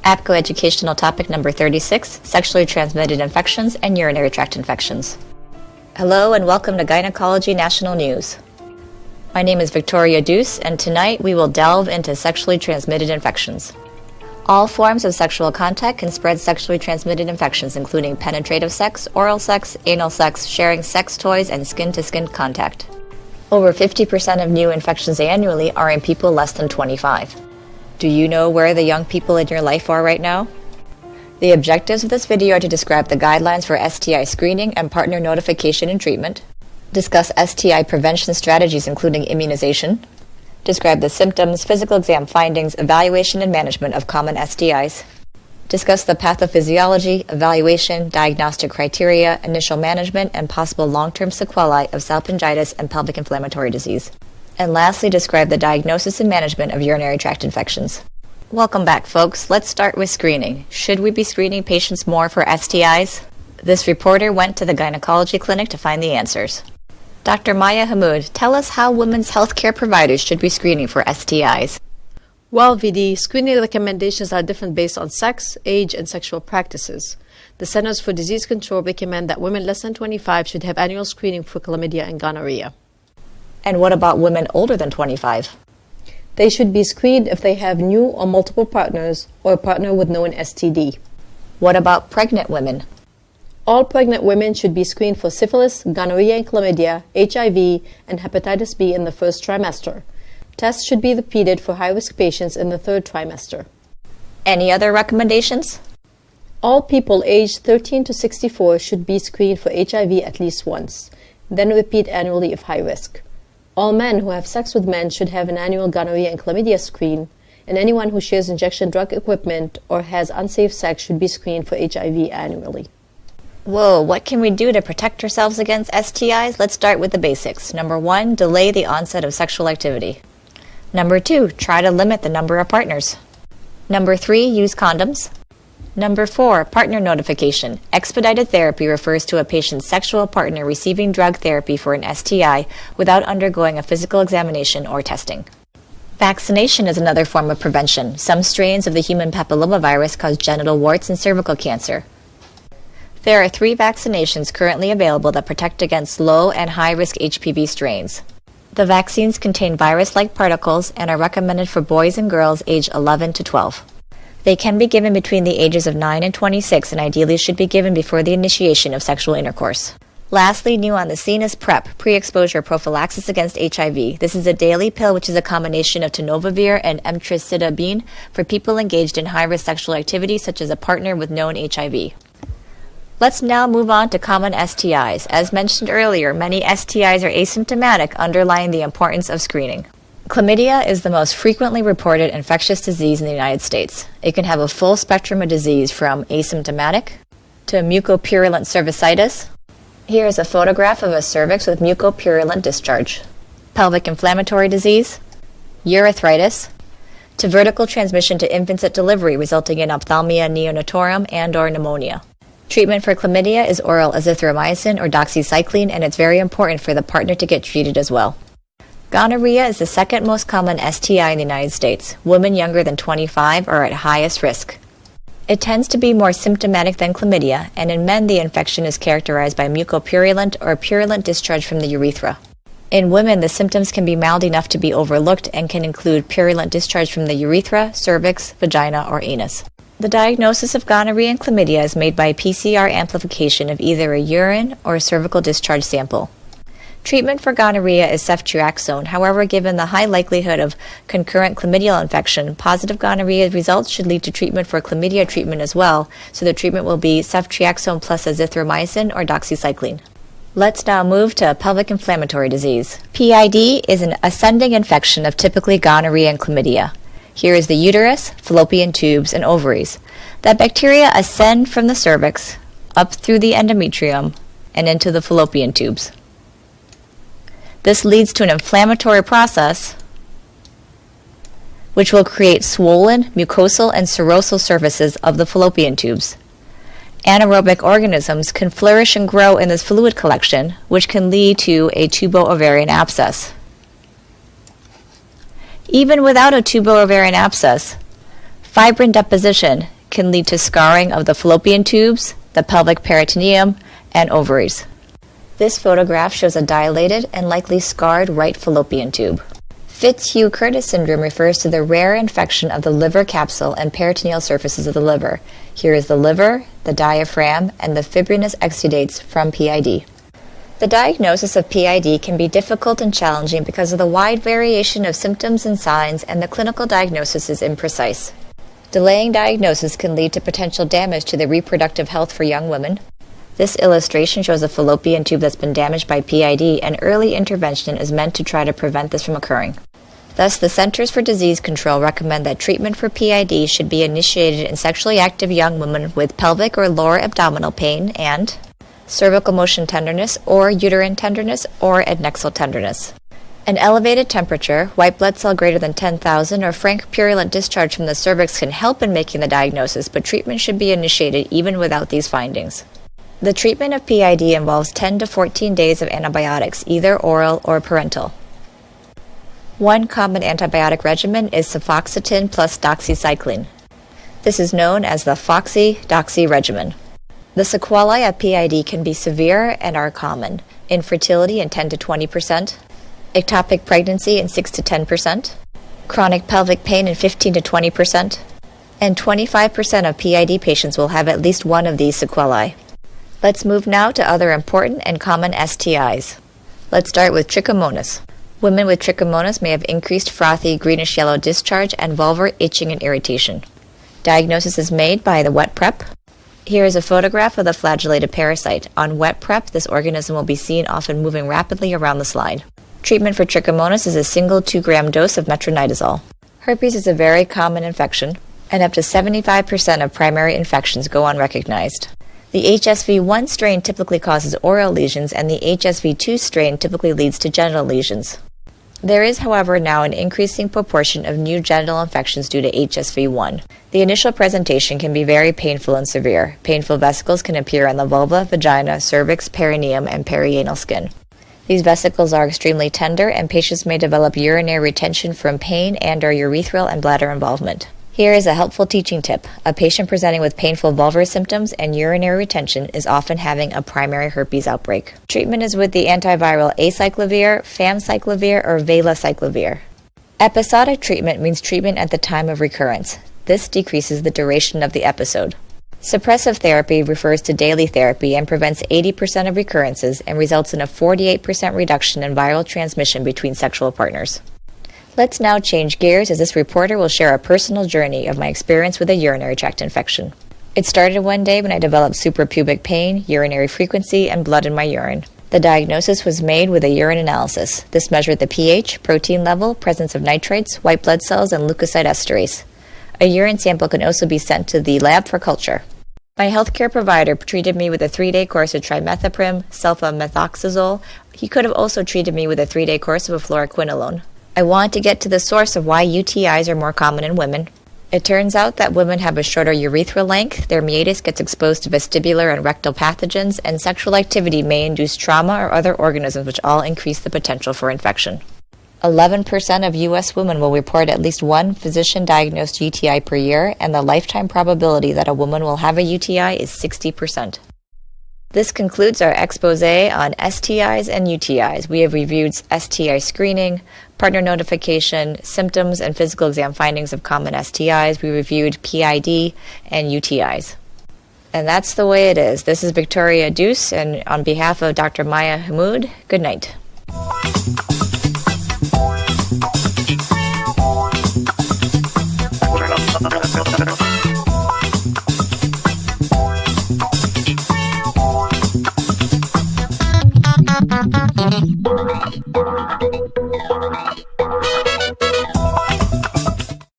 APCO Educational Topic Number 36, Sexually Transmitted Infections and Urinary Tract Infections. Hello and welcome to Gynecology National News. My name is Victoria Deuce, and tonight we will delve into sexually transmitted infections. All forms of sexual contact can spread sexually transmitted infections, including penetrative sex, oral sex, anal sex, sharing sex toys, and skin-to-skin contact. Over 50% of new infections annually are in people less than 25. Do you know where the young people in your life are right now? The objectives of this video are to describe the guidelines for STI screening and partner notification and treatment, discuss STI prevention strategies including immunization, describe the symptoms, physical exam findings, evaluation and management of common STIs, discuss the pathophysiology, evaluation, diagnostic criteria, initial management, and possible long-term sequelae of salpingitis and pelvic inflammatory disease. And lastly, describe the diagnosis and management of urinary tract infections. Welcome back, folks. Let's start with screening. Should we be screening patients more for STIs? This reporter went to the gynecology clinic to find the answers. Dr. Maya Hamoud, tell us how women's healthcare providers should be screening for STIs. Well, VD, screening recommendations are different based on sex, age, and sexual practices. The Centers for Disease Control recommend that women less than 25 should have annual screening for chlamydia and gonorrhea. And what about women older than 25? They should be screened if they have new or multiple partners or a partner with known STD. What about pregnant women? All pregnant women should be screened for syphilis, gonorrhea and chlamydia, HIV, and hepatitis B in the first trimester. Tests should be repeated for high-risk patients in the third trimester. Any other recommendations? All people aged 13 to 64 should be screened for HIV at least once, then repeat annually if high risk. All men who have sex with men should have an annual gonorrhea and chlamydia screen, and anyone who shares injection drug equipment or has unsafe sex should be screened for HIV annually. Whoa, what can we do to protect ourselves against STIs? Let's start with the basics. Number 1, delay the onset of sexual activity. Number 2, try to limit the number of partners. Number 3, use condoms. Number 4, partner notification. Expedited therapy refers to a patient's sexual partner receiving drug therapy for an STI without undergoing a physical examination or testing. Vaccination is another form of prevention. Some strains of the human papillomavirus cause genital warts and cervical cancer. There are 3 vaccinations currently available that protect against low and high-risk HPV strains. The vaccines contain virus-like particles and are recommended for boys and girls aged 11 to 12. They can be given between the ages of 9 and 26 and ideally should be given before the initiation of sexual intercourse. Lastly, new on the scene is PrEP, pre-exposure prophylaxis against HIV. This is a daily pill which is a combination of tenofovir and emtricitabine for people engaged in high-risk sexual activity such as a partner with known HIV. Let's now move on to common STIs. As mentioned earlier, many STIs are asymptomatic, underlying the importance of screening. Chlamydia is the most frequently reported infectious disease in the United States. It can have a full spectrum of disease from asymptomatic to mucopurulent cervicitis. Here is a photograph of a cervix with mucopurulent discharge. Pelvic inflammatory disease, urethritis, to vertical transmission to infants at delivery resulting in ophthalmia neonatorum and/or pneumonia. Treatment for chlamydia is oral azithromycin or doxycycline, and it's very important for the partner to get treated as well. Gonorrhea is the second most common STI in the United States. Women younger than 25 are at highest risk. It tends to be more symptomatic than chlamydia, and in men the infection is characterized by mucopurulent or purulent discharge from the urethra. In women, the symptoms can be mild enough to be overlooked and can include purulent discharge from the urethra, cervix, vagina, or anus. The diagnosis of gonorrhea and chlamydia is made by PCR amplification of either a urine or a cervical discharge sample. Treatment for gonorrhea is ceftriaxone. However, given the high likelihood of concurrent chlamydial infection, positive gonorrhea results should lead to treatment for chlamydia treatment as well, so the treatment will be ceftriaxone plus azithromycin or doxycycline. Let's now move to pelvic inflammatory disease. PID is an ascending infection of typically gonorrhea and chlamydia. Here is the uterus, fallopian tubes, and ovaries. The bacteria ascend from the cervix, up through the endometrium, and into the fallopian tubes. This leads to an inflammatory process which will create swollen, mucosal, and serosal surfaces of the fallopian tubes. Anaerobic organisms can flourish and grow in this fluid collection, which can lead to a tubo-ovarian abscess. Even without a tubo-ovarian abscess, Fibrin deposition can lead to scarring of the fallopian tubes, the pelvic peritoneum, and ovaries. This photograph shows a dilated and likely scarred right fallopian tube. Fitzhugh-Curtis syndrome refers to the rare infection of the liver capsule and peritoneal surfaces of the liver. Here is the liver, the diaphragm, and the fibrinous exudates from PID. The diagnosis of PID can be difficult and challenging because of the wide variation of symptoms and signs, and the clinical diagnosis is imprecise. Delaying diagnosis can lead to potential damage to the reproductive health for young women. This illustration shows a fallopian tube that's been damaged by PID, and early intervention is meant to try to prevent this from occurring. Thus, the Centers for Disease Control recommend that treatment for PID should be initiated in sexually active young women with pelvic or lower abdominal pain and cervical motion tenderness or uterine tenderness or adnexal tenderness. An elevated temperature, white blood cell greater than 10,000, or frank purulent discharge from the cervix can help in making the diagnosis, but treatment should be initiated even without these findings. The treatment of PID involves 10 to 14 days of antibiotics, either oral or parenteral. One common antibiotic regimen is cefoxitin plus doxycycline. This is known as the Foxy-Doxy regimen. The sequelae of PID can be severe and are common: infertility in 10 to 20%, ectopic pregnancy in 6 to 10%, chronic pelvic pain in 15 to 20%, and 25% of PID patients will have at least one of these sequelae. Let's move now to other important and common STIs. Let's start with trichomonas. Women with trichomonas may have increased frothy greenish-yellow discharge and vulvar itching and irritation. Diagnosis is made by the wet prep. Here is a photograph of the flagellated parasite. On wet prep, this organism will be seen often moving rapidly around the slide. Treatment for trichomonas is a single 2-gram dose of metronidazole. Herpes is a very common infection, and up to 75% of primary infections go unrecognized. The HSV-1 strain typically causes oral lesions, and the HSV-2 strain typically leads to genital lesions. There is, however, now an increasing proportion of new genital infections due to HSV-1. The initial presentation can be very painful and severe. Painful vesicles can appear on the vulva, vagina, cervix, perineum, and perianal skin. These vesicles are extremely tender, and patients may develop urinary retention from pain and/or urethral and bladder involvement. Here is a helpful teaching tip. A patient presenting with painful vulvar symptoms and urinary retention is often having a primary herpes outbreak. Treatment is with the antiviral acyclovir, famciclovir, or valacyclovir. Episodic treatment means treatment at the time of recurrence. This decreases the duration of the episode. Suppressive therapy refers to daily therapy and prevents 80% of recurrences and results in a 48% reduction in viral transmission between sexual partners. Let's now change gears, as this reporter will share a personal journey of my experience with a urinary tract infection. It started one day when I developed suprapubic pain, urinary frequency, and blood in my urine. The diagnosis was made with a urine analysis. This measured the pH, protein level, presence of nitrates, white blood cells, and leukocyte esterase. A urine sample can also be sent to the lab for culture. My healthcare provider treated me with a 3-day course of trimethoprim, sulfamethoxazole. He could have also treated me with a 3-day course of fluoroquinolone. I wanted to get to the source of why UTIs are more common in women. It turns out that women have a shorter urethral length, their meatus gets exposed to vestibular and rectal pathogens, and sexual activity may induce trauma or other organisms, which all increase the potential for infection. 11% of U.S. women will report at least one physician-diagnosed UTI per year, and the lifetime probability that a woman will have a UTI is 60%. This concludes our expose on STIs and UTIs. We have reviewed STI screening, partner notification, symptoms and physical exam findings of common STIs. We reviewed PID and UTIs. And that's the way it is. This is Victoria Deuce, and on behalf of Dr. Maya Hammoud, good night. Bye.